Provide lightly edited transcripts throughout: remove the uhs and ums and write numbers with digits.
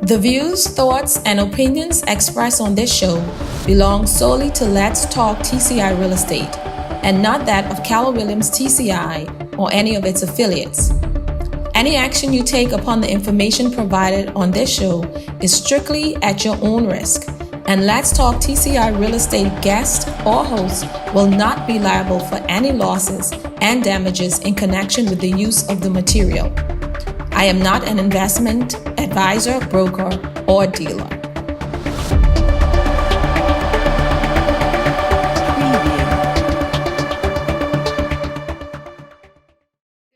The views, thoughts, and opinions expressed on this show belong solely to Let's Talk TCI Real Estate and not that of Keller Williams TCI or any of its affiliates. Any action you take upon the information provided on this show is strictly at your own risk, and Let's Talk TCI Real Estate guest or host will not be liable for any losses and damages in connection with the use of the material. I am not an investment advisor, broker, or dealer.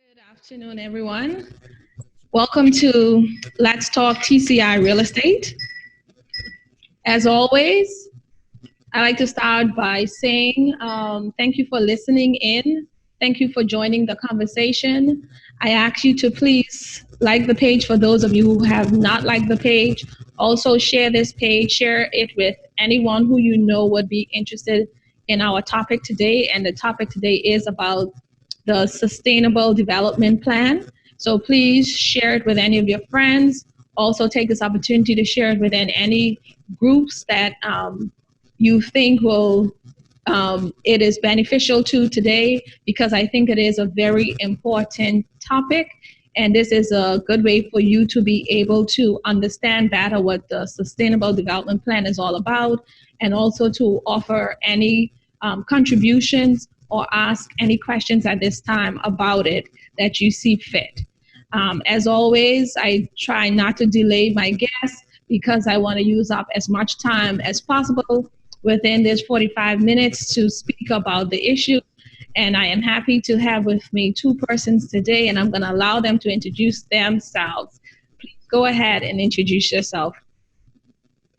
Good afternoon, everyone. Welcome to Let's Talk TCI Real Estate. As always, I like to start by saying thank you for listening in. Thank you for joining the conversation. I ask you to please like the page for those of you who have not liked the page. Also share this page, share it with anyone who you know would be interested in our topic today. And the topic today is about the Sustainable Development Plan. So please share it with any of your friends. Also take this opportunity to share it within any groups that you think will it is beneficial to today, because I think it is a very important topic, and this is a good way for you to be able to understand better what the Sustainable Development Plan is all about, and also to offer any contributions or ask any questions at this time about it that you see fit. As always, I try not to delay my guests because I want to use up as much time as possible within this 45 minutes to speak about the issue. And I am happy to have with me two persons today, and I'm going to allow them to introduce themselves. Please go ahead and introduce yourself.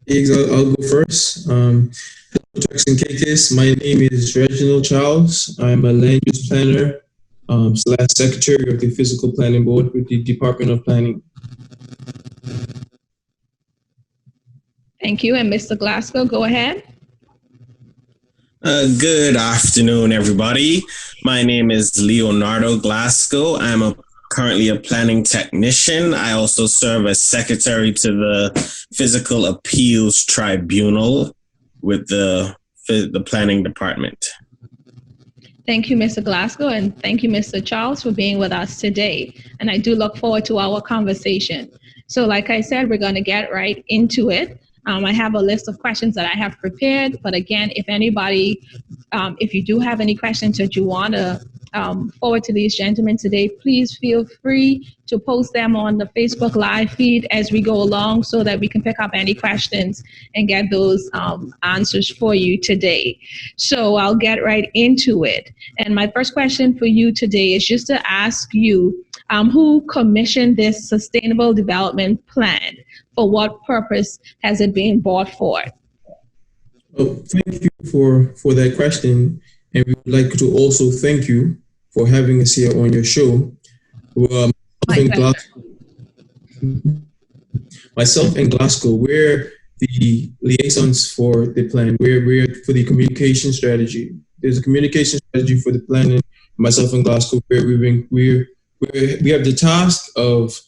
I'll go first. Hello, Turks and Caicos. My name is Reginald Charles. I'm a land use planner / secretary of the Physical Planning Board with the Department of Planning. Thank you. And Mr. Glasgow, go ahead. Good afternoon, everybody. My name is Leonardo Glasgow. I'm currently a planning technician. I also serve as secretary to the Physical Appeals Tribunal with the planning department. Thank you, Mr. Glasgow, and thank you, Mr. Charles, for being with us today. And I do look forward to our conversation. So like I said, we're going to get right into it. I have a list of questions that I have prepared, but again, if anybody, if you do have any questions that you want to forward to these gentlemen today, please feel free to post them on the Facebook Live feed as we go along so that we can pick up any questions and get those answers for you today. So I'll get right into it. And my first question for you today is just to ask you, who commissioned this Sustainable Development Plan? For what purpose has it been brought forth? Oh, thank you for that question. And we would like to also thank you for having us here on your show. Myself and Glasgow, we're the liaisons for the plan. We're for the communication strategy. There's a communication strategy for the plan, and myself and Glasgow, we have the task of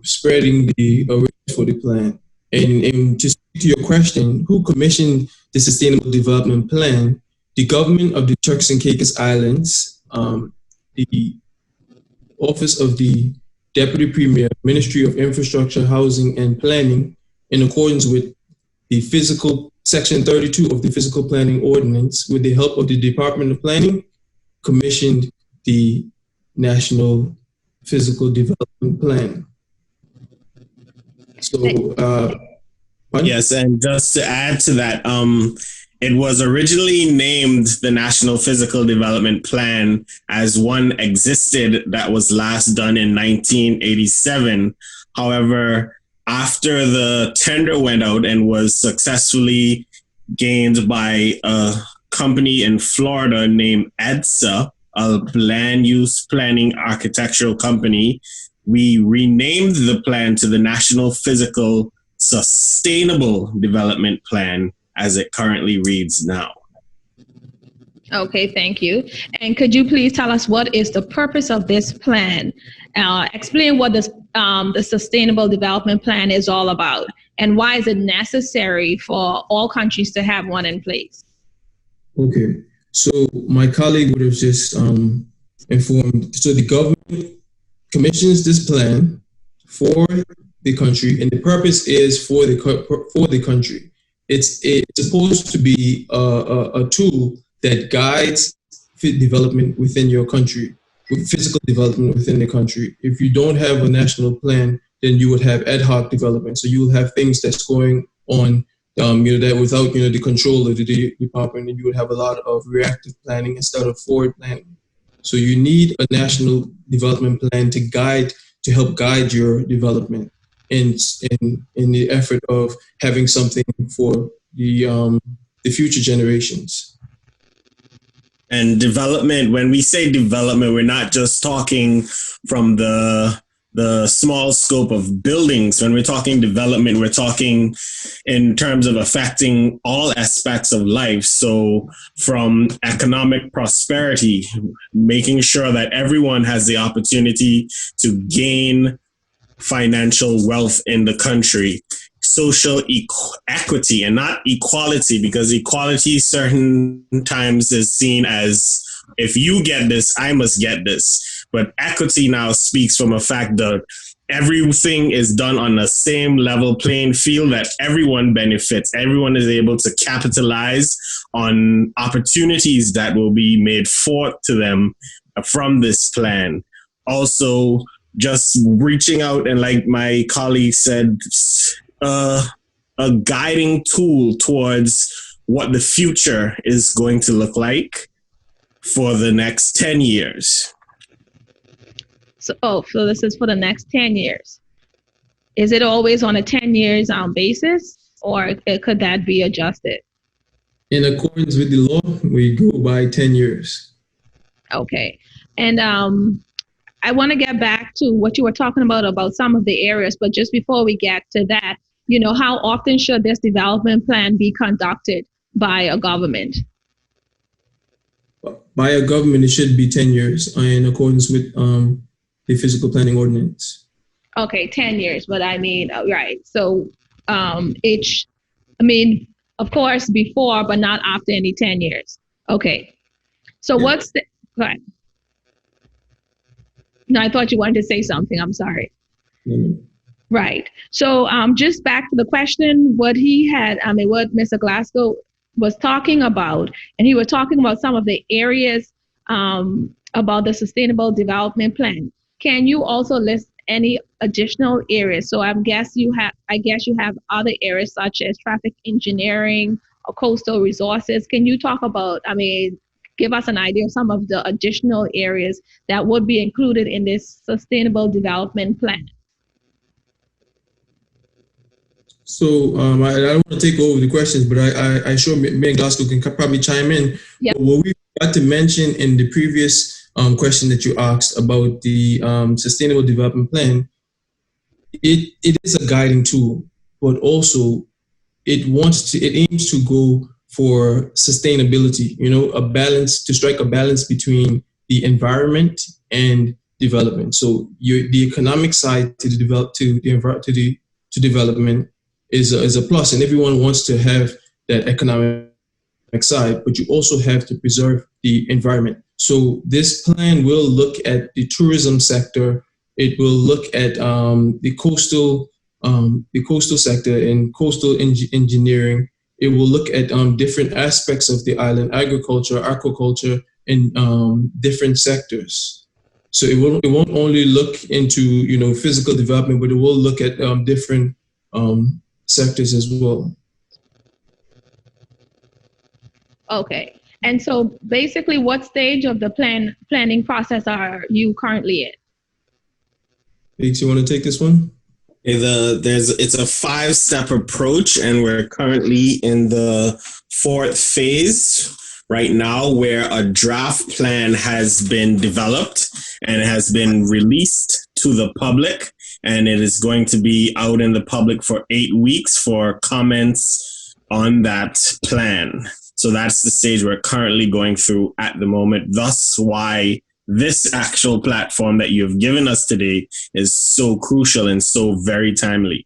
spreading the awareness for the plan. And to speak to your question, who commissioned the Sustainable Development Plan? The government of the Turks and Caicos Islands, the Office of the Deputy Premier, Ministry of Infrastructure, Housing and Planning, in accordance with the Section 32 of the Physical Planning Ordinance, with the help of the Department of Planning, commissioned the National Physical Development Plan. So, yes, and just to add to that, it was originally named the National Physical Development Plan as one existed that was last done in 1987. However, after the tender went out and was successfully gained by a company in Florida named EDSA, a land use planning architectural company, we renamed the plan to the National Physical Sustainable Development Plan as it currently reads now. Okay, thank you. And could you please tell us what is the purpose of this plan? Explain what the Sustainable Development Plan is all about, and why is it necessary for all countries to have one in place? Okay, so my colleague would have just informed. So the government commissions this plan for the country, and the purpose is for the country. It's supposed to be a tool that guides development within your country, with physical development within the country. If you don't have a national plan, then you would have ad hoc development. So you will have things that's going on, that without the control of the department, and you would have a lot of reactive planning instead of forward planning. So you need a national development plan to help guide your development in the effort of having something for the future generations. And development, when we say development, we're not just talking from the small scope of buildings. When we're talking development, we're talking in terms of affecting all aspects of life. So from economic prosperity, making sure that everyone has the opportunity to gain financial wealth in the country, social equity and not equality, because equality certain times is seen as if you get this, I must get this. But equity now speaks from a fact that everything is done on the same level playing field, that everyone benefits. Everyone is able to capitalize on opportunities that will be made forth to them from this plan. Also, just reaching out and, like my colleague said, a guiding tool towards what the future is going to look like for the next 10 years. So this is for the next 10 years. Is it always on a 10 years basis, or could that be adjusted? In accordance with the law, we go by 10 years. Okay. And I want to get back to what you were talking about some of the areas, but just before we get to that, how often should this development plan be conducted by a government? By a government, it should be 10 years in accordance with the physical planning ordinance. Okay, 10 years, but I mean, right. So of course, before, but not after any 10 years. Okay. So Yeah. Go ahead. No, I thought you wanted to say something. I'm sorry. Mm-hmm. Right. So just back to the question, what Mr. Glasgow was talking about, and he was talking about some of the areas about the Sustainable Development Plan. Can you also list any additional areas? So I guess you have other areas such as traffic engineering or coastal resources. Can you talk about, give us an idea of some of the additional areas that would be included in this Sustainable Development Plan? So I don't want to take over the questions, but I sure me and Glasgow can probably chime in. Yep. What we got to mention in the previous question that you asked about the Sustainable Development Plan, it is a guiding tool, but also it aims to go for sustainability. To strike a balance between the environment and development. So the economic side to development is a plus, and everyone wants to have that economic side, but you also have to preserve the environment. So this plan will look at the tourism sector. It will look at the coastal sector and coastal engineering. It will look at different aspects of the island, agriculture, aquaculture, and different sectors. So it won't only look into physical development, but it will look at different sectors as well. Okay. And so basically, what stage of the planning process are you currently in? Alex, you want to take this one? It's a 5-step approach, and we're currently in the 4th phase right now, where a draft plan has been developed and has been released to the public, and it is going to be out in the public for 8 weeks for comments on that plan. So that's the stage we're currently going through at the moment. Thus why this actual platform that you've given us today is so crucial and so very timely.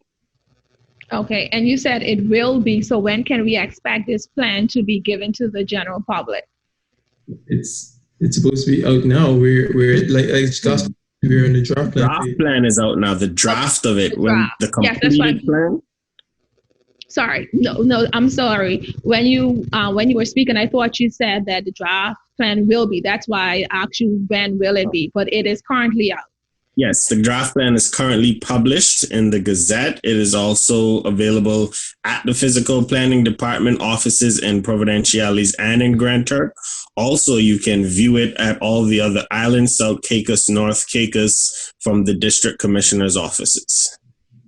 Okay, and you said it will be. So when can we expect this plan to be given to the general public? It's supposed to be out now. We're we're in the draft plan. Draft plan is out now. The draft of it, when the completed plan. Sorry, no, I'm sorry. When you were speaking, I thought you said that the draft plan will be. That's why I asked you when will it be, but it is currently out. Yes, the draft plan is currently published in the Gazette. It is also available at the Physical Planning Department offices in Providenciales and in Grand Turk. Also, you can view it at all the other islands, South Caicos, North Caicos, from the district commissioner's offices.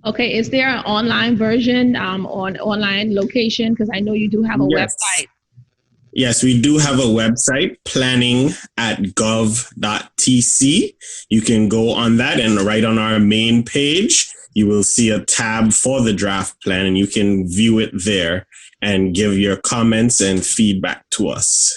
Okay, is there an online version on online location? Because I know you do have a website. Yes, we do have a website, planning@gov.tc. You can go on that, and right on our main page, you will see a tab for the draft plan, and you can view it there and give your comments and feedback to us.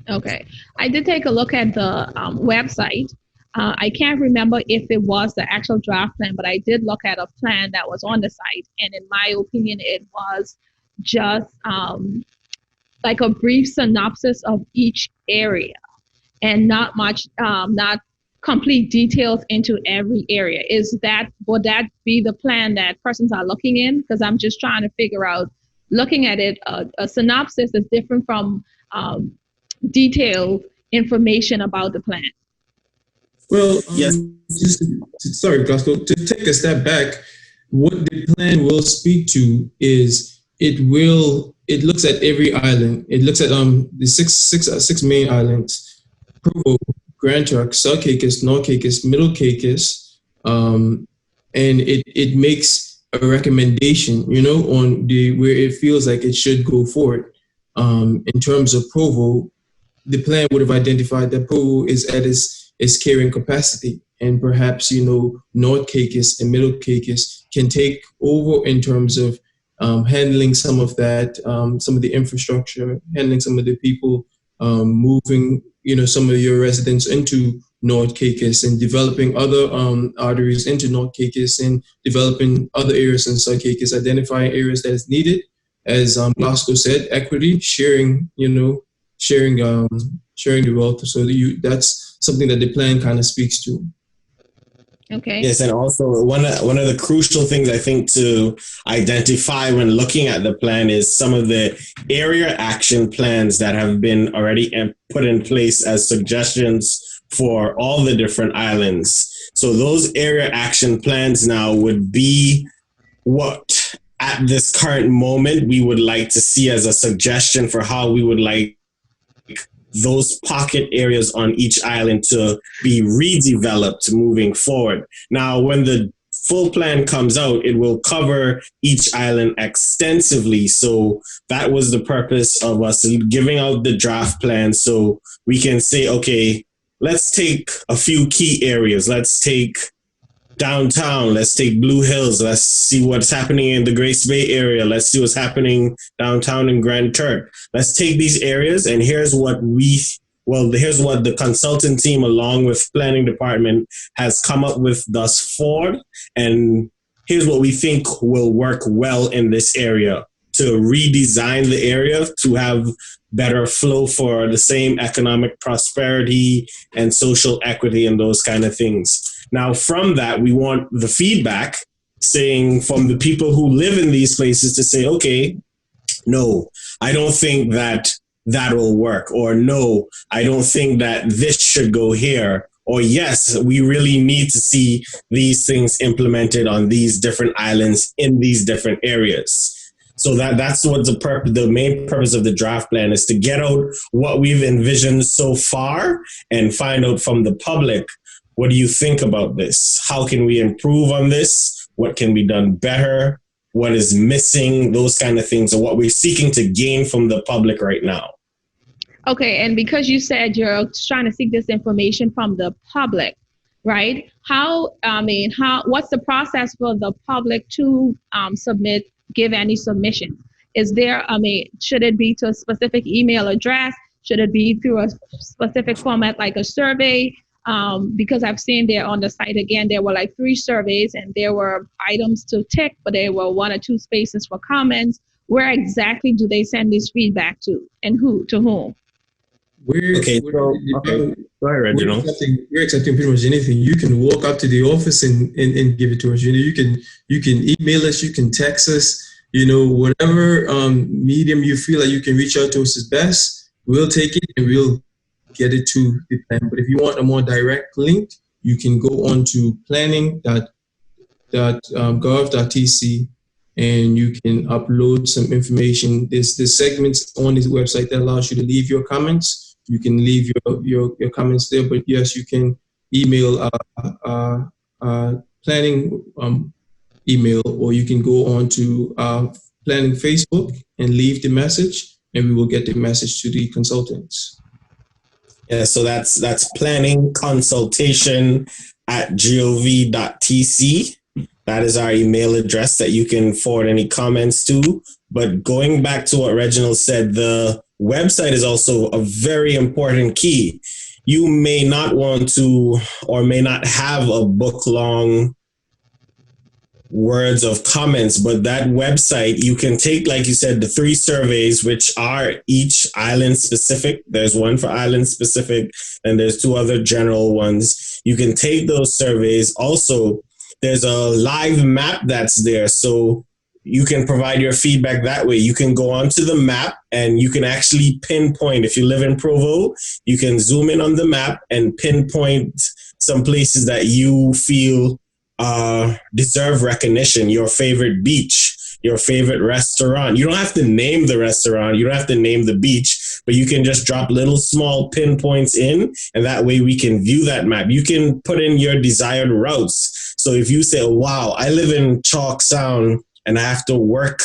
Okay, I did take a look at the website. I can't remember if it was the actual draft plan, but I did look at a plan that was on the site, and in my opinion, it was just like a brief synopsis of each area and not much, not complete details into every area. Would that be the plan that persons are looking in? Because I'm just trying to figure out, looking at it, a synopsis is different from detailed information about the plan. Well, yes. Sorry, Glasgow, to take a step back, what the plan will speak to is it looks at every island. It looks at the six main islands: Provo, Grand Turk, South Caicos, North Caicos, Middle Caicos, and it makes a recommendation, on where it feels like it should go forward. In terms of Provo, the plan would have identified that Provo is at its carrying capacity, and perhaps North Caicos and Middle Caicos can take over in terms of handling some of that, some of the infrastructure, handling some of the people, moving, some of your residents into North Caicos and developing other arteries into North Caicos and developing other areas in South Caicos, identifying areas that is needed. As Glasgow said, equity, sharing the wealth. So that's something that the plan kind of speaks to. Okay. Yes, and also one of the crucial things I think to identify when looking at the plan is some of the area action plans that have been already put in place as suggestions for all the different islands. So those area action plans now would be what at this current moment we would like to see as a suggestion for how we would like those pocket areas on each island to be redeveloped moving forward. Now, when the full plan comes out, it will cover each island extensively. So that was the purpose of us giving out the draft plan, so we can say, okay, let's take a few key areas. Let's take downtown. Let's take Blue Hills. Let's see what's happening in the Grace Bay area. Let's see what's happening downtown in Grand Turk. Let's take these areas, and here's what the consultant team along with planning department has come up with thus far. And here's what we think will work well in this area to redesign the area to have better flow for the same economic prosperity and social equity and those kind of things. Now, from that, we want the feedback saying from the people who live in these places to say, okay, no, I don't think that will work. Or no, I don't think that this should go here. Or yes, we really need to see these things implemented on these different islands in these different areas. So that's what the main purpose of the draft plan is, to get out what we've envisioned so far and find out from the public, what do you think about this? How can we improve on this? What can be done better? What is missing? Those kind of things are what we're seeking to gain from the public right now. Okay, and because you said you're trying to seek this information from the public, right? What's the process for the public to give any submission? Is there, should it be to a specific email address? Should it be through a specific format like a survey? Because I've seen there on the site again, there were like 3 surveys and there were items to tick, but there were 1 or 2 spaces for comments. Where exactly do they send this feedback to, and to whom? Go ahead, Reginald. We're accepting pretty much anything. You can walk up to the office and give it to us. You can email us, you can text us, whatever medium you feel like you can reach out to us is best. We'll take it and we'll get it to the plan. But if you want a more direct link, you can go on to planning.gov.tc and you can upload some information. There's segments on this website that allows you to leave your comments. You can leave your comments there, but yes, you can email planning email, or you can go on to planning Facebook and leave the message, and we will get the message to the consultants. Yeah, so that's planning consultation at gov.tc. That is our email address that you can forward any comments to. But going back to what Reginald said, the website is also a very important key. You may not want to or may not have a book-long words of comments, but that website, you can take, like you said, the 3 surveys, which are each island specific. There's one for island specific, and there's 2 other general ones. You can take those surveys. Also, there's a live map that's there, so you can provide your feedback that way. You can go onto the map and you can actually pinpoint. If you live in Provo, you can zoom in on the map and pinpoint some places that you feel deserve recognition. Your favorite beach, your favorite restaurant. You don't have to name the restaurant. You don't have to name the beach, but you can just drop little small pinpoints in, and that way we can view that map. You can put in your desired routes. So if you say, wow, I live in Chalk Sound and I have to work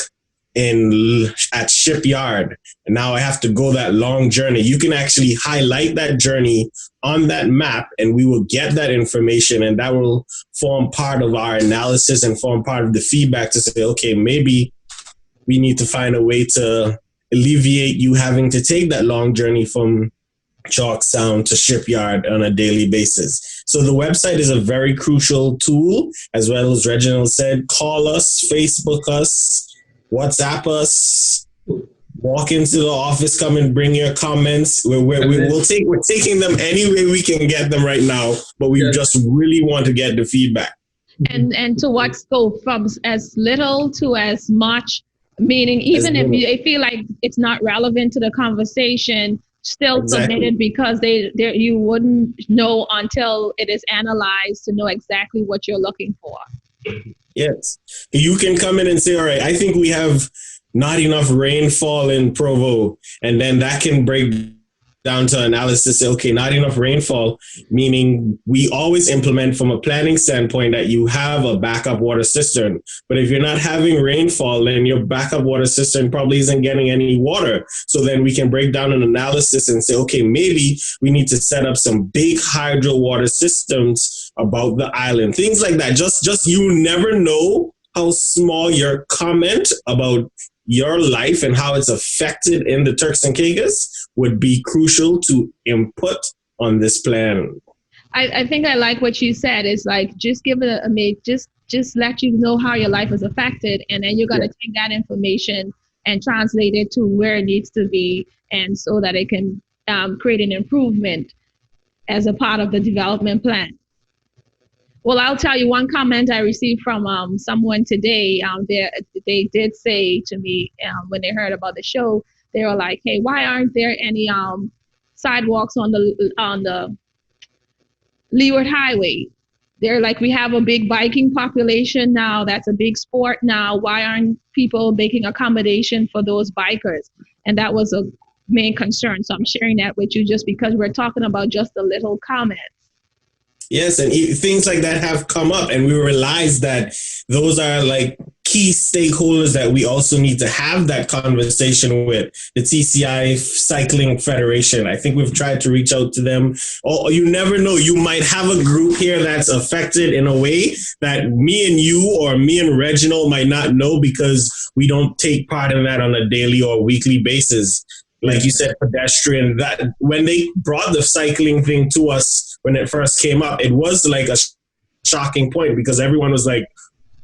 at Shipyard, and now I have to go that long journey, you can actually highlight that journey on that map, and we will get that information, and that will form part of our analysis and form part of the feedback to say, okay, maybe we need to find a way to alleviate you having to take that long journey from Chalk Sound to Shipyard on a daily basis. So the website is a very crucial tool, as well as Reginald said. Call us, Facebook us, WhatsApp us, walk into the office, come and bring your comments. We're taking them any way we can get them right now, but we just really want to get the feedback. And to what scope, from as little to as much, meaning even if you feel like it's not relevant to the conversation, still submit it, because you wouldn't know until it is analyzed to know exactly what you're looking for. Yes. You can come in and say, all right, I think we have not enough rainfall in Provo. And then that can break down to analysis, say, okay, not enough rainfall, meaning we always implement from a planning standpoint that you have a backup water cistern. But if you're not having rainfall, then your backup water cistern probably isn't getting any water. So then we can break down an analysis and say, okay, maybe we need to set up some big hydro water systems about the island, things like that. Just you never know how small your comment about your life and how it's affected in the Turks and Caicos would be crucial to input on this plan. I think I like what you said. It's like, just give it just let you know how your life is affected, and then you're going to take that information and translate it to where it needs to be, and so that it can create an improvement as a part of the development plan. Well, I'll tell you one comment I received from someone today. They did say to me when they heard about the show, they were like, "Hey, why aren't there any sidewalks on the Leeward Highway?" They're like, "We have a big biking population now. That's a big sport now. Why aren't people making accommodation for those bikers?" And that was a main concern. So I'm sharing that with you just because we're talking about just a little comment. Yes, and things like that have come up, and we realize that those are like key stakeholders that we also need to have that conversation with. The TCI Cycling Federation, I think we've tried to reach out to them. Oh, you never know. You might have a group here that's affected in a way that me and you or me and Reginald might not know, because we don't take part in that on a daily or weekly basis. Like you said, pedestrian, that when they brought the cycling thing to us when it first came up, it was like a shocking point because everyone was like,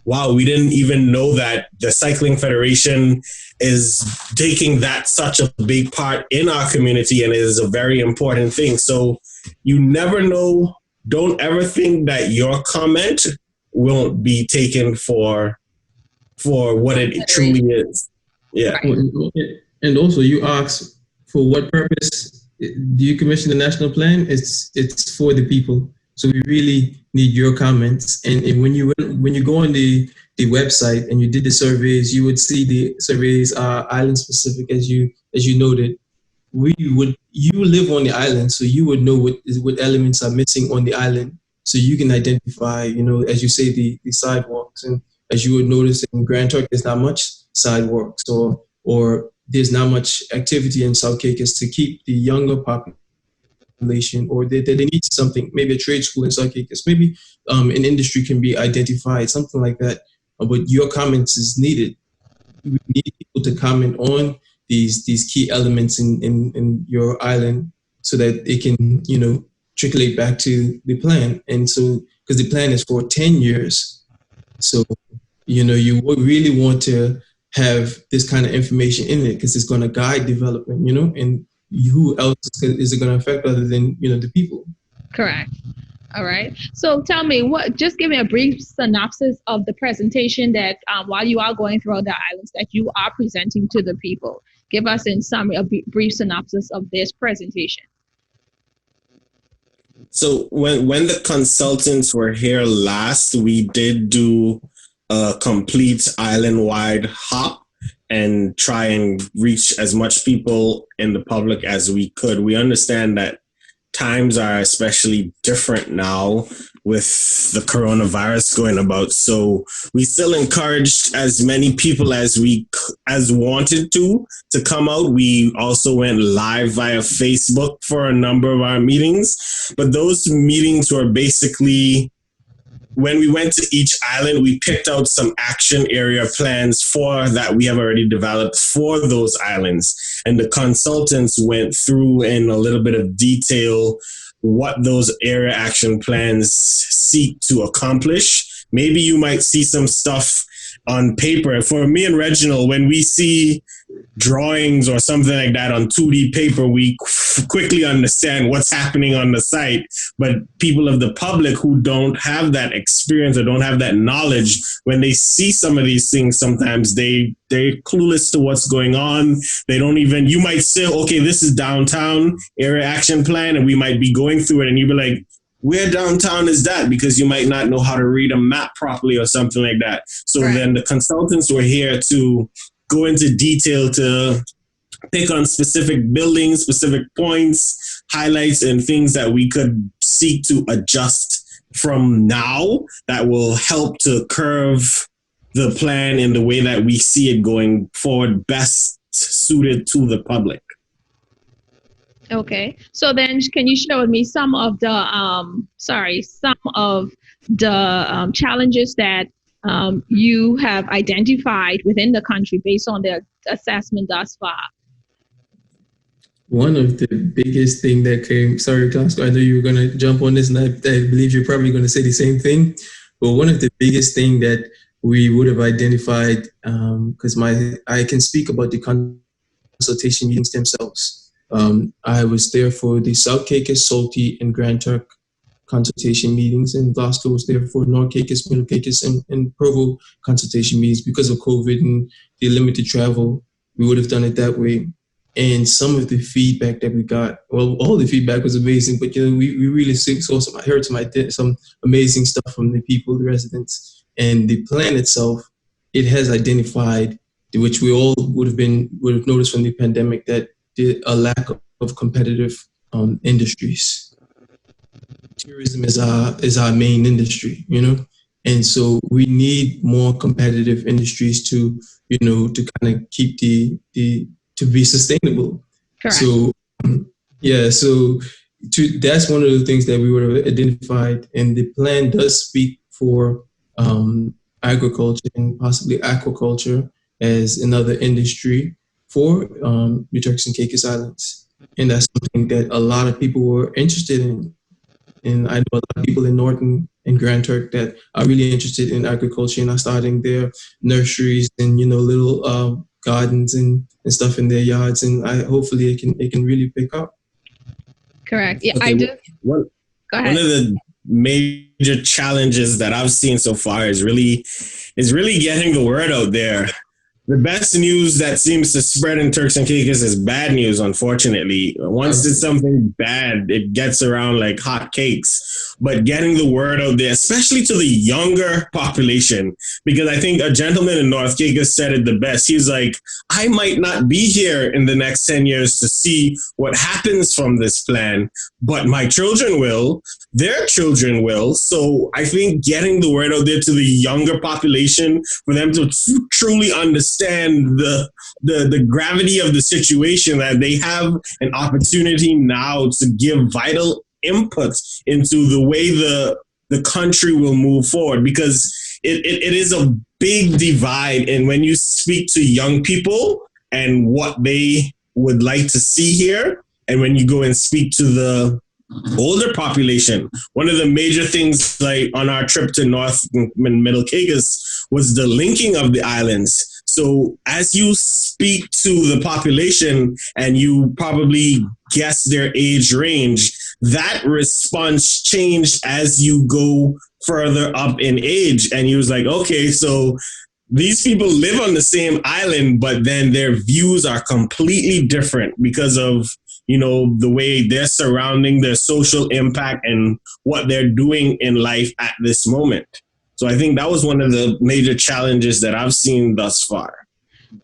wow, we didn't even know that the Cycling Federation is taking that such a big part in our community, and it is a very important thing. So you never know. Don't ever think that your comment won't be taken for what it truly is. Yeah. And also, you ask for what purpose do you commission the national plan? It's for the people. So we really need your comments. And when you go on the website and you did the surveys, you would see the surveys are island specific, as you noted. You live on the island, so you would know what elements are missing on the island, so you can identify, as you say, the sidewalks. And as you would notice in Grand Turk, there's not much sidewalks, or there's not much activity in South Caicos to keep the younger population, or they need something, maybe a trade school in South Caicos, maybe an industry can be identified, something like that. But your comments is needed. We need people to comment on these key elements in your island so that it can, trickle back to the plan. And so, because the plan is for 10 years. So, you would really want to have this kind of information in it because it's going to guide development, and who else is it going to affect other than, the people? Correct. All right. So tell me, just give me a brief synopsis of the presentation that while you are going through the islands that you are presenting to the people. Give us in summary a brief synopsis of this presentation. So when the consultants were here last, we did do a complete island-wide hop and try and reach as much people in the public as we could. We understand that times are especially different now with the coronavirus going about. So we still encouraged as many people as wanted to come out. We also went live via Facebook for a number of our meetings, but those meetings were basically, when we went to each island, we picked out some action area plans that we have already developed for those islands. And the consultants went through in a little bit of detail what those area action plans seek to accomplish. Maybe you might see some stuff on paper. For me and Reginald, when we see drawings or something like that on 2D paper, we quickly understand what's happening on the site. But people of the public who don't have that experience or don't have that knowledge, when they see some of these things, sometimes they're clueless to what's going on. They don't even, you might say, okay, this is downtown area action plan, and we might be going through it, and you'd be like, where downtown is that? Because you might not know how to read a map properly or something like that. So then the consultants were here to go into detail to pick on specific buildings, specific points, highlights, and things that we could seek to adjust from now that will help to curve the plan in the way that we see it going forward, best suited to the public. Okay. So then can you share with me some of the challenges that you have identified within the country based on the assessment thus far? One of the biggest thing that came, sorry, Glasgow, I know you were going to jump on this, and I believe you're probably going to say the same thing. But one of the biggest thing that we would have identified, because I can speak about the consultation meetings themselves. I was there for the South Caicos, Salty, and Grand Turk consultation meetings, and Glasgow was there for North Caicos, Middle Caicos, and Provo consultation meetings. Because of COVID and the limited travel, we would have done it that way. And some of the feedback that we got, well, all the feedback was amazing, but we really saw some, I heard some amazing stuff from the people, the residents, and the plan itself. It has identified, which we all would have noticed from the pandemic, that a lack of competitive industries. Tourism is our main industry, and so we need more competitive industries to kind of keep to be sustainable. Correct. So that's one of the things that we would have identified, and the plan does speak for agriculture and possibly aquaculture. as another industry for the Turks and Caicos Islands. And that's something that a lot of people were interested in. And I know a lot of people in Norton and Grand Turk that are really interested in agriculture and are starting their nurseries and, little gardens and stuff in their yards. And hopefully it can really pick up. Correct. Yeah, Okay, I do. One Go ahead. of the major challenges that I've seen so far is really getting the word out there. The best news that seems to spread in Turks and Caicos is bad news, unfortunately. Once it's something bad, it gets around like hot cakes. But getting the word out there, especially to the younger population, because I think a gentleman in North Caicos said it the best. He's like, I might not be here in the next 10 years to see what happens from this plan, but my children will, their children will. So I think getting the word out there to the younger population for them to truly understand the gravity of the situation, that they have an opportunity now to give vital input into the way the country will move forward, because it is a big divide. And when you speak to young people and what they would like to see here, and when you go and speak to the older population, one of the major things, like on our trip to North and Middle Caicos, was the linking of the islands. So as you speak to the population and you probably guess their age range, that response changed as you go further up in age. And he was like, okay, so these people live on the same island, but then their views are completely different because of, the way they're surrounding, their social impact, and what they're doing in life at this moment. So I think that was one of the major challenges that I've seen thus far.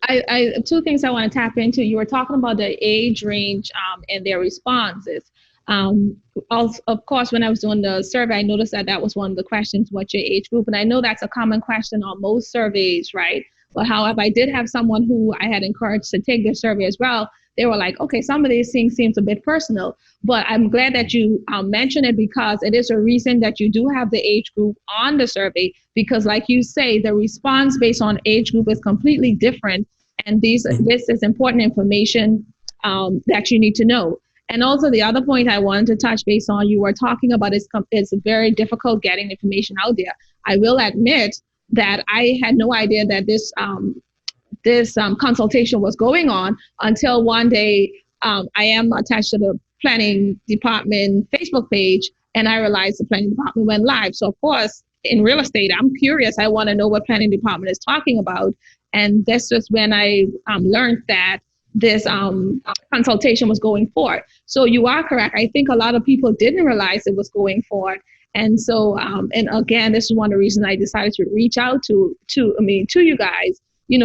I two things I want to tap into. You were talking about the age range and their responses. Also, of course, when I was doing the survey, I noticed that was one of the questions, what's your age group? And I know that's a common question on most surveys, right? But however, I did have someone who I had encouraged to take their survey as well. They were like, okay, some of these things seems a bit personal, but I'm glad that you mentioned it, because it is a reason that you do have the age group on the survey, because like you say, the response based on age group is completely different. And this is important information that you need to know. And also the other point I wanted to touch base on, you were talking about is very difficult getting information out there. I will admit that I had no idea that this consultation was going on until one day I am attached to the planning department Facebook page, and I realized the planning department went live. So of course, in real estate, I'm curious. I want to know what planning department is talking about. And this was when I learned that this consultation was going forward. So you are correct. I think a lot of people didn't realize it was going forward. And so, and again, this is one of the reasons I decided to reach out to you guys,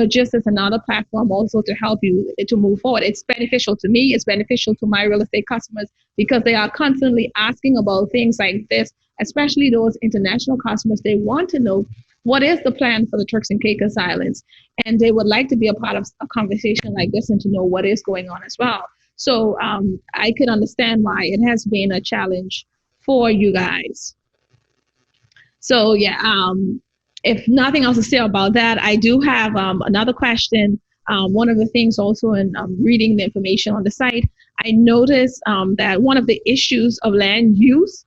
just as another platform also to help you to move forward. It's beneficial to me. It's beneficial to my real estate customers, because they are constantly asking about things like this, especially those international customers. They want to know, what is the plan for the Turks and Caicos Islands? And they would like to be a part of a conversation like this and to know what is going on as well. So I could understand why it has been a challenge for you guys. So yeah, if nothing else to say about that, I do have another question. One of the things also in reading the information on the site, I noticed that one of the issues of land use,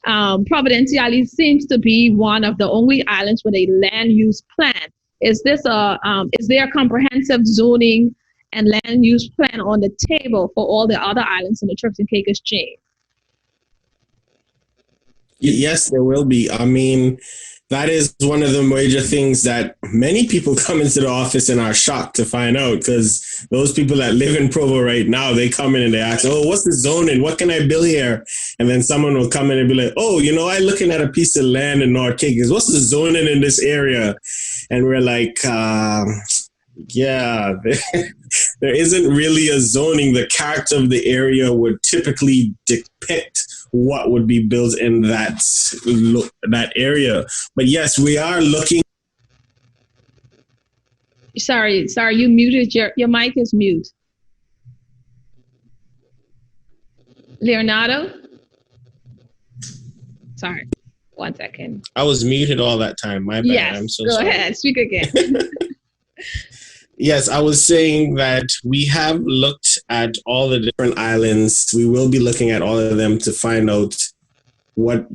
Providence Island seems to be one of the only islands with a land use plan. Is there a comprehensive zoning and land use plan on the table for all the other islands in the Turks and Caicos chain? Yes, there will be. I mean, that is one of the major things that many people come into the office and are shocked to find out, because those people that live in Provo right now, they come in and they ask, oh, what's the zoning? What can I build here? And then someone will come in and be like, oh, I'm looking at a piece of land in North Caicos. What's the zoning in this area? And we're like, yeah, there isn't really a zoning. The character of the area would typically depict what would be built in that area. But yes, we are looking. Sorry, you muted. Your mic is mute. Leonardo? Sorry, 1 second. I was muted all that time. My bad. Yes, I'm so go sorry. ahead. Speak again. Yes, I was saying that we have looked at all the different islands. We will be looking at all of them to find out what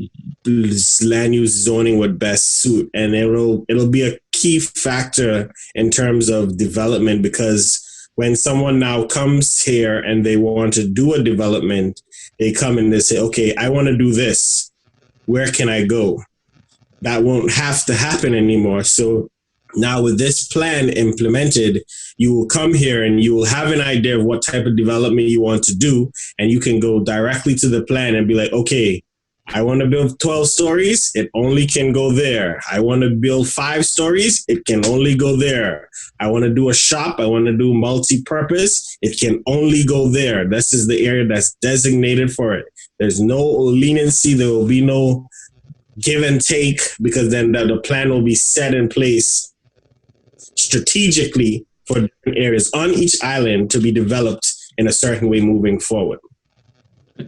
land use zoning would best suit, and it'll be a key factor in terms of development, because when someone now comes here and they want to do a development, they come and they say, okay, I want to do this. Where can I go? That won't have to happen anymore. So now with this plan implemented, you will come here and you will have an idea of what type of development you want to do, and you can go directly to the plan and be like, okay, I want to build 12 stories, it only can go there. I want to build 5 stories, it can only go there. I want to do a shop, I want to do multi-purpose, it can only go there. This is the area that's designated for it. There's no leniency, there will be no give and take, because then the plan will be set in place strategically for different areas on each island to be developed in a certain way moving forward.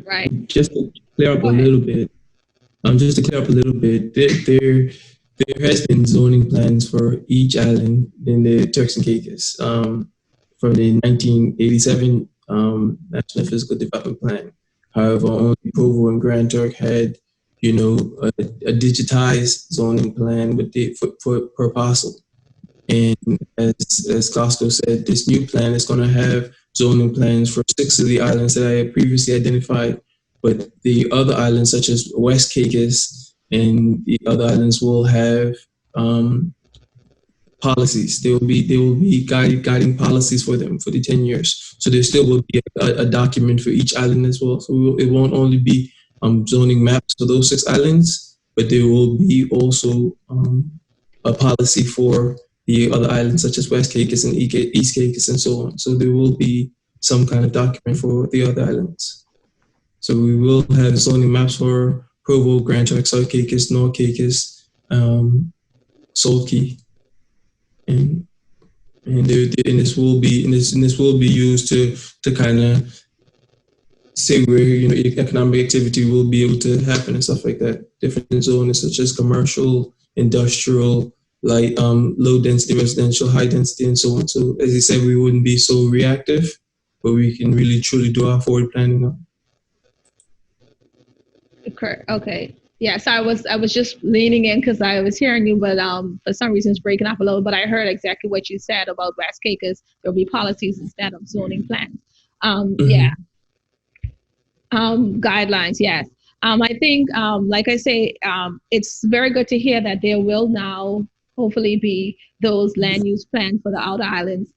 Right. Just to clear up a little bit, there has been zoning plans for each island in the Turks and Caicos from the 1987 National Physical Development Plan. However, only Provo and Grand Turk had, a digitized zoning plan with the per parcel. And as Glasgow said, this new plan is going to have zoning plans for 6 of the islands that I had previously identified, but the other islands, such as West Caicos and the other islands, will have policies. There will be guiding policies for them for the 10 years. So there still will be a document for each island as well. So it won't only be zoning maps for those 6 islands, but there will be also a policy for the other islands, such as West Caicos and East Caicos and so on. So there will be some kind of document for the other islands. So we will have zoning maps for Provo, Grand Turk, South Caicos, North Caicos, Salt Key, and this will be used to kind of say where economic activity will be able to happen and stuff like that. Different zones such as commercial, industrial, light, low density residential, high density, and so on. So as you said, we wouldn't be so reactive, but we can really truly do our forward planning now. Okay. Yes, I was just leaning in because I was hearing you, but for some reason it's breaking up a little. But I heard exactly what you said about West Caicos. There'll be policies instead of zoning plans. Yeah. Guidelines. Yes. I think, like I say, it's very good to hear that there will now hopefully be those land use plans for the outer islands.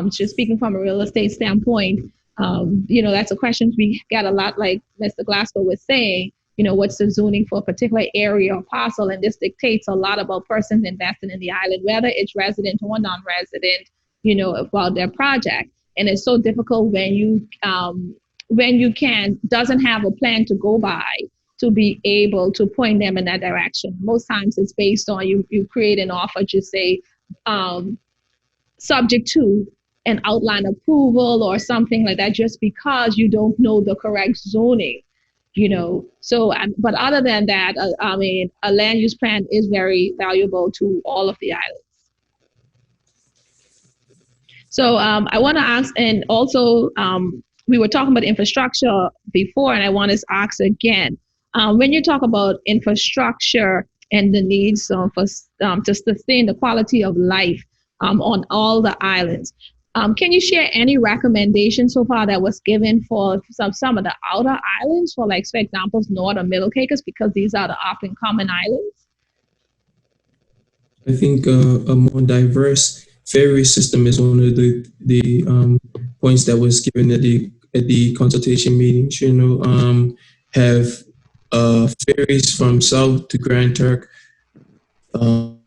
Just speaking from a real estate standpoint, that's a question we get a lot, like Mr. Glasgow was saying, what's the zoning for a particular area or parcel? And this dictates a lot about persons investing in the island, whether it's resident or non-resident, about their project. And it's so difficult when you doesn't have a plan to go by to be able to point them in that direction. Most times it's based on you create an offer, just say, subject to an outline approval or something like that, just because you don't know the correct zoning, So, but other than that, a land use plan is very valuable to all of the islands. So I want to ask, and also we were talking about infrastructure before, and I want to ask again, when you talk about infrastructure and the needs to sustain the quality of life on all the islands, can you share any recommendations so far that was given for some of the outer islands, for like, for example, North or Middle Caicos, because these are the often common islands? I think a more diverse ferry system is one of the points that was given at the consultation meetings. Have ferries from South to Grand Turk, and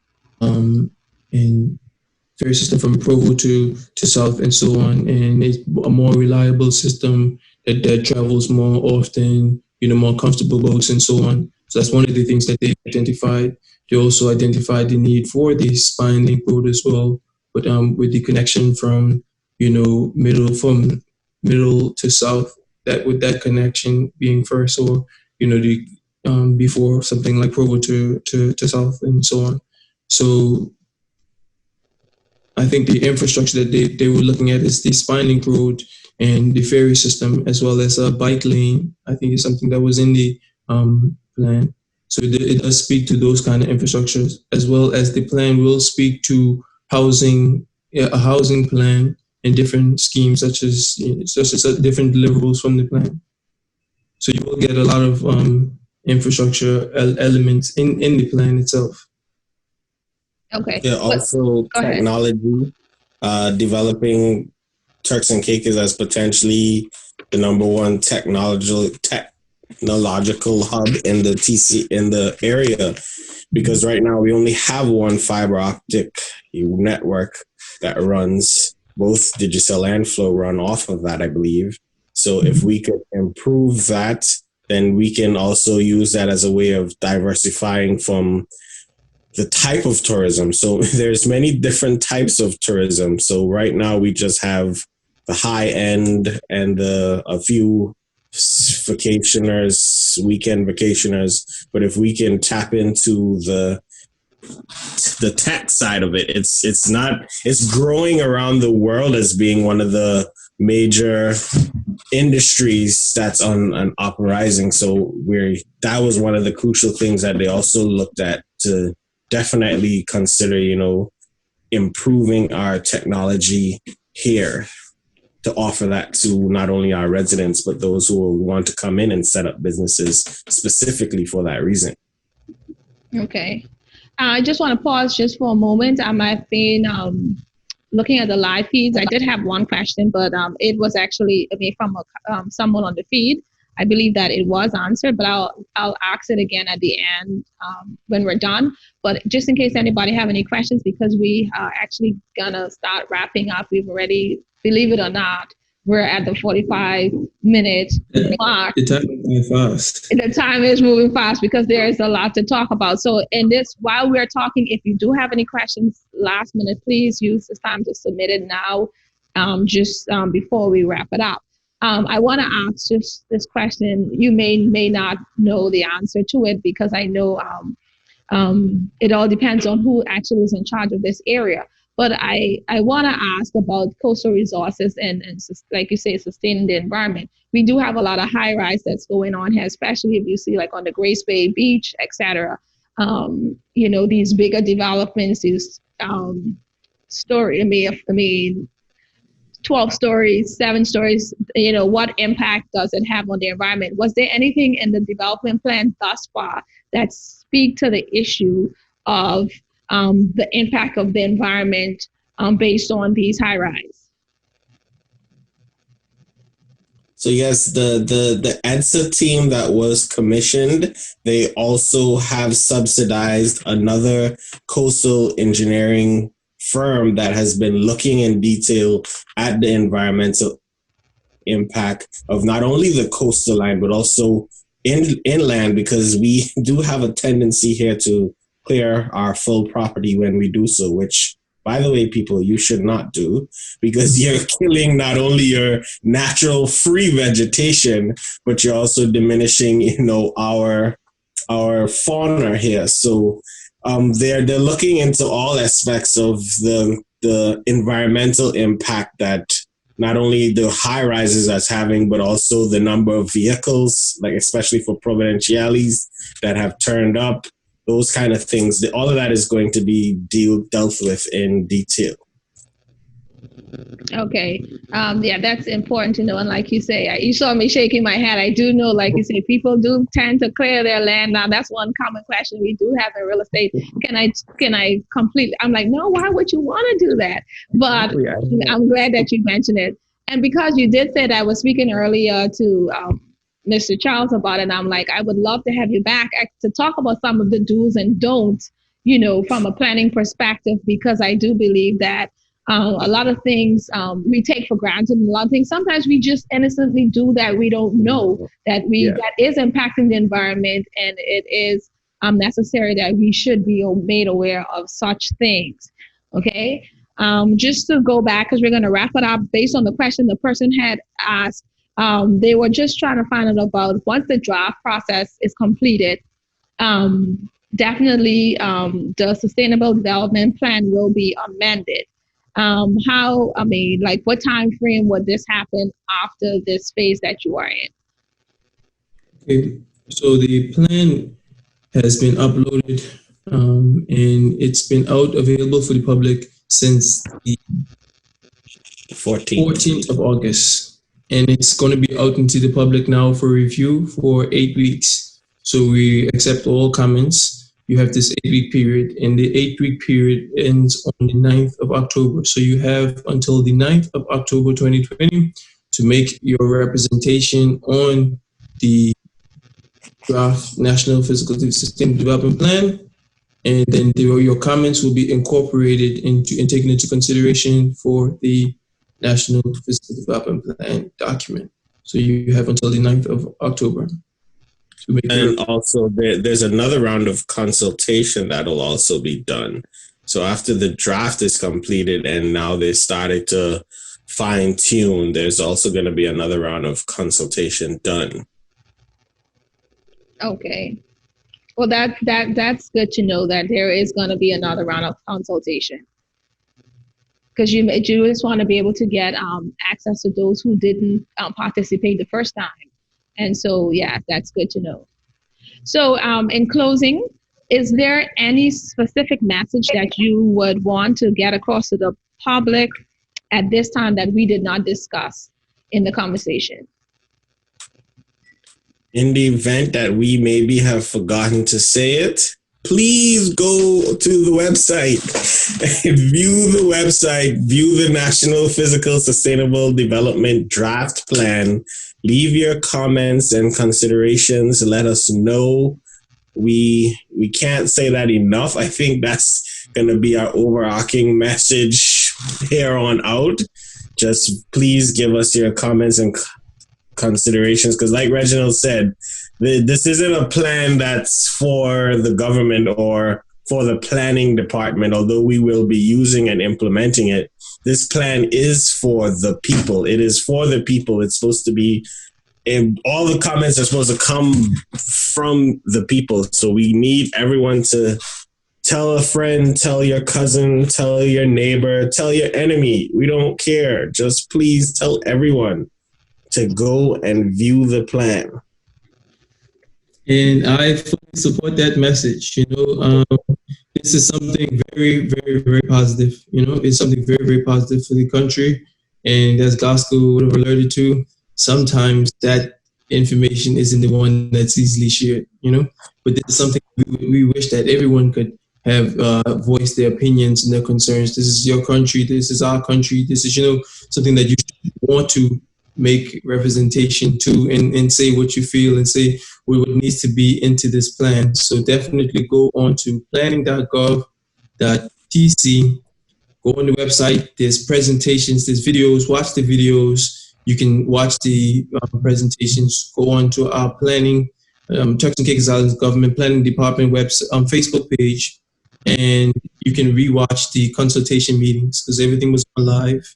ferry system from Provo to South, and so on, and it's a more reliable system that travels more often, more comfortable boats and so on. So that's one of the things that they identified. They also identified the need for the spine link road as well, but with the connection from middle to south, that with that connection being first, or before something like Provo to south and so on. So I think the infrastructure that they were looking at is the spine link road and the ferry system, as well as a bike lane. I think it's something that was in the plan. So it does speak to those kind of infrastructures, as well as the plan will speak to housing, a housing plan and different schemes such as different deliverables from the plan. So you will get a lot of infrastructure elements in the plan itself. Okay. Yeah, also technology, developing Turks and Caicos as potentially the number one technological hub in the area, because right now we only have one fiber optic network that runs. Both Digicel and Flow run off of that, I believe. So if we could improve that, then we can also use that as a way of diversifying from the type of tourism. So there's many different types of tourism. So right now we just have the high end and a few vacationers, weekend vacationers. But if we can tap into the tech side of it, it's growing around the world as being one of the major industries that's on an uprising. So that was one of the crucial things that they also looked at to definitely consider, improving our technology here to offer that to not only our residents, but those who will want to come in and set up businesses specifically for that reason. Okay. I just want to pause just for a moment. I've been looking at the live feeds. I did have one question, but it was actually from someone on the feed. I believe that it was answered, but I'll ask it again at the end when we're done. But just in case anybody have any questions, because we are actually gonna start wrapping up. We've already, believe it or not, we're at the 45-minute mark. The time is moving fast. The time is moving fast because there is a lot to talk about. So while we're talking, if you do have any questions last minute, please use this time to submit it now, before we wrap it up. I want to ask just this question. You may not know the answer to it, because I know it all depends on who actually is in charge of this area. But I want to ask about coastal resources and like you say, sustaining the environment. We do have a lot of high rise that's going on here, especially if you see like on the Grace Bay Beach, etc. These bigger developments, these 12 stories, 7 stories, what impact does it have on the environment? Was there anything in the development plan thus far that speak to the issue of the impact of the environment based on these high rise? So yes, the EDSA team that was commissioned, they also have subsidized another coastal engineering firm that has been looking in detail at the environmental impact of not only the coastal line, but also inland, because we do have a tendency here to clear our full property when we do so, which, by the way, people, you should not do, because you're killing not only your natural free vegetation, but you're also diminishing, our fauna here. So they're looking into all aspects of the environmental impact that not only the high rises that's having, but also the number of vehicles, like especially for Providenciales that have turned up, those kind of things. All of that is going to be dealt with in detail. Okay. Yeah, that's important to know. And like you say, you saw me shaking my head. I do know, like you say, people do tend to clear their land. Now, that's one common question we do have in real estate. Can I completely? I'm like, no, why would you want to do that? But I'm glad that you mentioned it. And because you did say that, I was speaking earlier to Mr. Charles about it, and I'm like, I would love to have you back to talk about some of the do's and don'ts, from a planning perspective, because I do believe that a lot of things we take for granted, and a lot of things sometimes we just innocently do that we don't know that is impacting the environment, and it is necessary that we should be made aware of such things. Okay, just to go back, because we're going to wrap it up based on the question the person had asked. They were just trying to find out about once the draft process is completed, definitely the Sustainable Development Plan will be amended. What time frame would this happen after this phase that you are in? Okay. So the plan has been uploaded, and it's been out available for the public since the 14th of August. And it's going to be out into the public now for review for 8 weeks. So we accept all comments. You have this 8-week period, and the 8-week period ends on the 9th of October. So you have until the 9th of October 2020 to make your representation on the draft National Physical Sustainable Development Plan, and then your comments will be incorporated into and taken into consideration for the National Physical Development Plan document. So you have until the 9th of October to make and also there's another round of consultation that'll also be done. So after the draft is completed and now they started to fine tune, there's also going to be another round of consultation done. Okay. Well, that's good to know that there is going to be another round of consultation, because you just want to be able to get access to those who didn't participate the first time. And so, yeah, that's good to know. So in closing, is there any specific message that you would want to get across to the public at this time that we did not discuss in the conversation? In the event that we maybe have forgotten to say it, please go to the website and view the National Physical Sustainable Development Draft Plan. Leave your comments and considerations. Let us know. We can't say that enough. I think that's going to be our overarching message here on out. Just please give us your comments and considerations, because like Reginald said, this isn't a plan that's for the government or for the planning department, although we will be using and implementing it. This plan is for the people. It is for the people. It's supposed to be, all the comments are supposed to come from the people. So we need everyone to tell a friend, tell your cousin, tell your neighbor, tell your enemy. We don't care. Just please tell everyone to go and view the plan. And I fully support that message. This is something very, very, very positive. It's something very, very positive for the country. And as Glasgow would have alerted to, sometimes that information isn't the one that's easily shared. But this is something we wish that everyone could have voiced their opinions and their concerns. This is your country. This is our country. This is, something that you want to make representation to and say what you feel and say what needs to be into this plan. So definitely go on to planning.gov.tc, go on the website, there's presentations, there's videos, watch the videos, you can watch the presentations, go on to our planning, Turks and Caicos Islands Government Planning Department website, Facebook page, and you can rewatch the consultation meetings because everything was on live.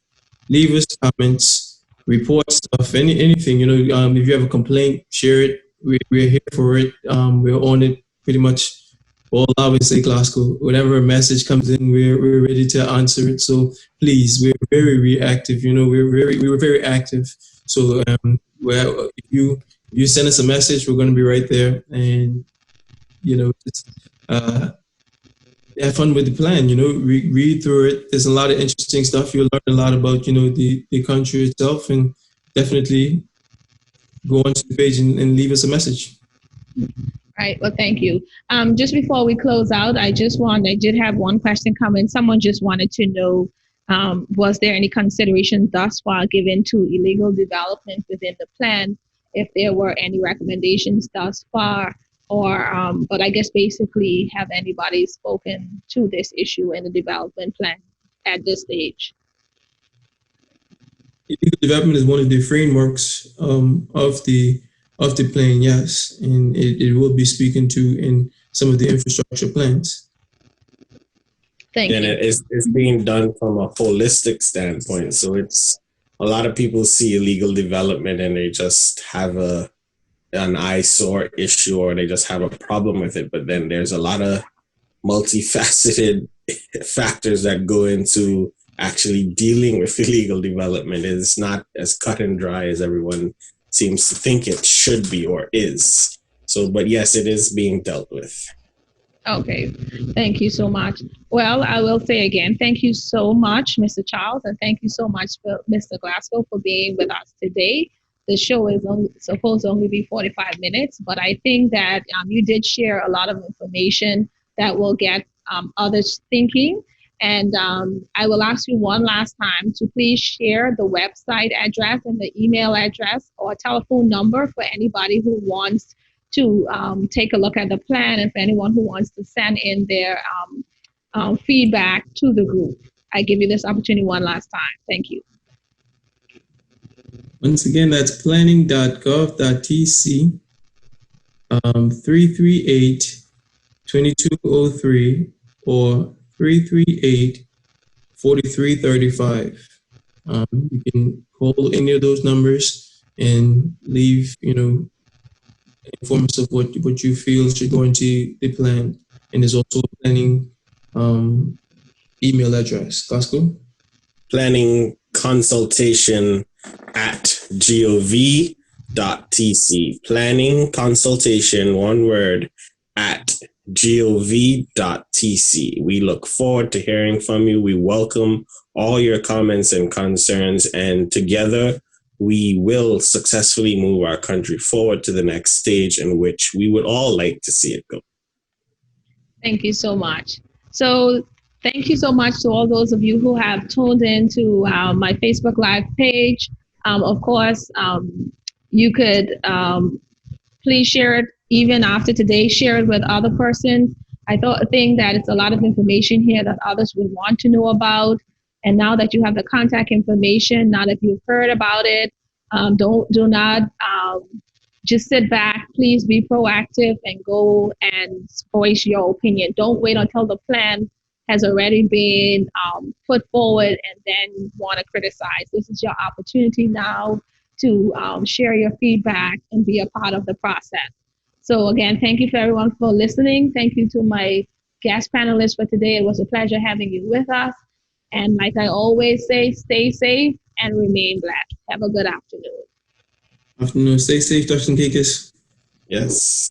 Leave us comments, report stuff, anything, if you have a complaint, share it. We're here for it. We're on it pretty much all hours in Glasgow. Whenever a message comes in, we're ready to answer it. So please, we're very reactive. We were very active. So if you send us a message, we're going to be right there. And have fun with the plan. Read through it. There's a lot of interesting stuff. You'll learn a lot about the country itself, and definitely go onto the page and leave us a message. Right. Well, thank you. Just before we close out, I did have one question come in. Someone just wanted to know, was there any consideration thus far given to illegal development within the plan? If there were any recommendations thus far, but I guess basically, have anybody spoken to this issue in the development plan at this stage? Illegal development is one of the frameworks of the plan, yes, and it will be speaking to in some of the infrastructure plans. Thank you. And it's being done from a holistic standpoint. So it's a lot of people see illegal development and they just have an eyesore issue or they just have a problem with it. But then there's a lot of multifaceted factors that go into actually dealing with illegal development is not as cut and dry as everyone seems to think it should be or is. So, but yes, it is being dealt with. Okay, thank you so much. Well, I will say again, thank you so much, Mr. Charles, and thank you so much, Mr. Glasgow, for being with us today. The show is supposed to only be 45 minutes, but I think that you did share a lot of information that will get others thinking. And I will ask you one last time to please share the website address and the email address or telephone number for anybody who wants to take a look at the plan and for anyone who wants to send in their feedback to the group. I give you this opportunity one last time. Thank you. Once again, that's planning.gov.tc 338-2203 or 338-4335. You can call any of those numbers and leave, inform us of what you feel should go into the plan. And there's also a planning email address. Glasgow? Planning consultation at gov.tc. Planning consultation, one word, at gov.tc. We look forward to hearing from you. We welcome all your comments and concerns, and together we will successfully move our country forward to the next stage in which we would all like to see it go. Thank you so much. So thank you so much to all those of you who have tuned in to my Facebook Live page. Of course, you could please share it even after today, share it with other persons. I think that it's a lot of information here that others would want to know about. And now that you have the contact information, now that you've heard about it, do not just sit back. Please be proactive and go and voice your opinion. Don't wait until the plan has already been put forward and then want to criticize. This is your opportunity now to share your feedback and be a part of the process. So again, thank you for everyone for listening. Thank you to my guest panelists for today. It was a pleasure having you with us. And like I always say, stay safe and remain blessed. Have a good afternoon. Afternoon. Stay safe, Turks and Caicos. Yes.